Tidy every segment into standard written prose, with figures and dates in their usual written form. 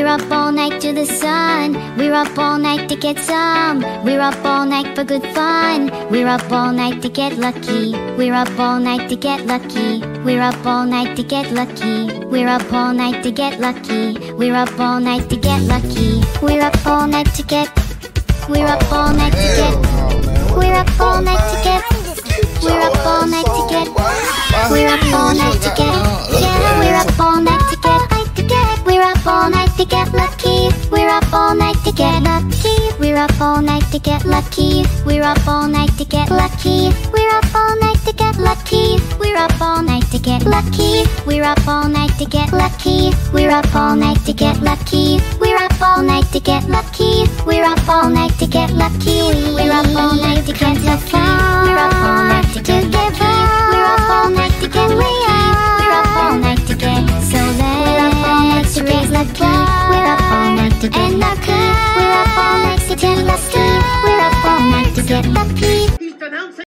We're up all night to the sun. We're up all night to get some. We're up all night for good fun. We're up all night to get lucky. We're up all night to get lucky. We're up all night to get lucky. We're up all night to get lucky. We're up all night to get lucky. We're up all night to get. We're up all night to get. We're up all night to get. We're up all night to get. We're up all night to get. Yeah, we're up all night to get. We're up all night to get lucky. We're up all night to get lucky. We're up all night to get lucky. We're up all night to get lucky. We're up all night to get lucky. We're up all night to get lucky. We're up all night to get lucky. We're up all night to get lucky. We're up all night to get lucky. We're up all night to get lucky. We're up all night to get lucky. We're up all night to get lucky. We're up all night to get lucky. We're up all night to get so let's raise lucky. We're up all night to get lucky. We're up all night to get lucky. We're up all night to get lucky.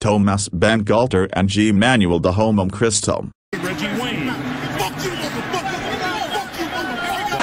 Thomas Bangalter and G. Manuel de Homem Christum. Reggie Wayne. Fuck you, motherfucker! Fuck you, motherfucker!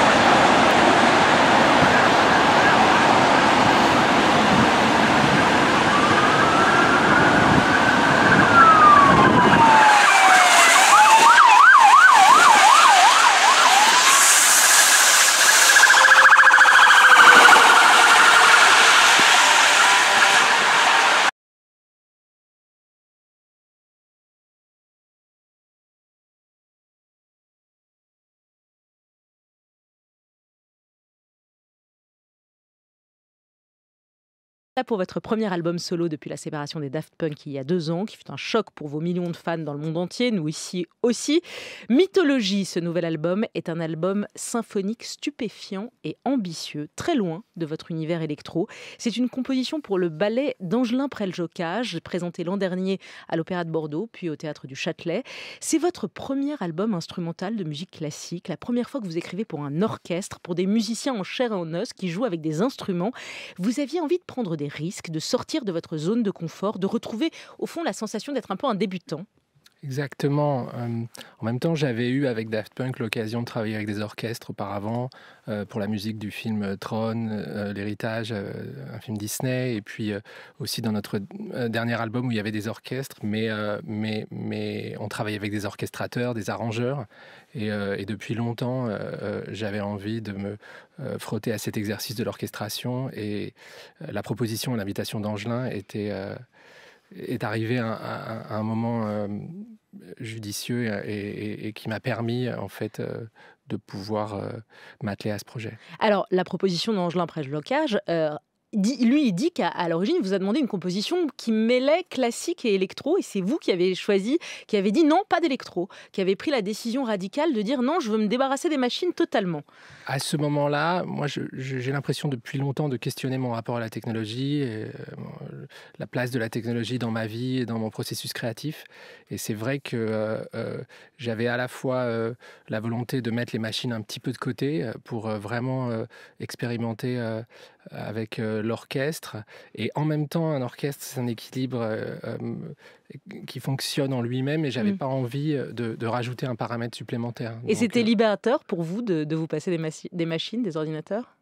Pour votre premier album solo depuis la séparation des Daft Punk il y a 2 ans, qui fut un choc pour vos millions de fans dans le monde entier, nous ici aussi. Mythologie, ce nouvel album, est un album symphonique stupéfiant et ambitieux, très loin de votre univers électro. C'est une composition pour le ballet d'Angelin Preljocaj, présenté l'an dernier à l'Opéra de Bordeaux, puis au Théâtre du Châtelet. C'est votre premier album instrumental de musique classique, la première fois que vous écrivez pour un orchestre, pour des musiciens en chair et en os qui jouent avec des instruments. Vous aviez envie de prendre des risques, de sortir de votre zone de confort, de retrouver au fond la sensation d'être un peu un débutant. Exactement. En même temps, j'avais eu avec Daft Punk l'occasion de travailler avec des orchestres auparavant pour la musique du film Tron, L'Héritage, un film Disney, et puis aussi dans notre dernier album où il y avait des orchestres, mais on travaillait avec des orchestrateurs, des arrangeurs, et depuis longtemps, j'avais envie de me frotter à cet exercice de l'orchestration, et la proposition et l'invitation d'Angelin est arrivé à un moment judicieux et qui m'a permis en fait de pouvoir m'atteler à ce projet. Alors la proposition d'Angelin Preljocaj, il dit qu'à l'origine, il vous a demandé une composition qui mêlait classique et électro, et c'est vous qui avez choisi, qui avez dit non, pas d'électro, qui avez pris la décision radicale de dire non, je veux me débarrasser des machines totalement. À ce moment-là, moi, j'ai l'impression depuis longtemps de questionner mon rapport à la technologie, la place de la technologie dans ma vie et dans mon processus créatif. Et c'est vrai que j'avais à la fois la volonté de mettre les machines un petit peu de côté pour vraiment expérimenter avec l'orchestre. Et en même temps, un orchestre, c'est un équilibre qui fonctionne en lui-même, et j'avais pas envie de rajouter un paramètre supplémentaire. Et donc, c'était libérateur pour vous de vous passer des machines, des ordinateurs ?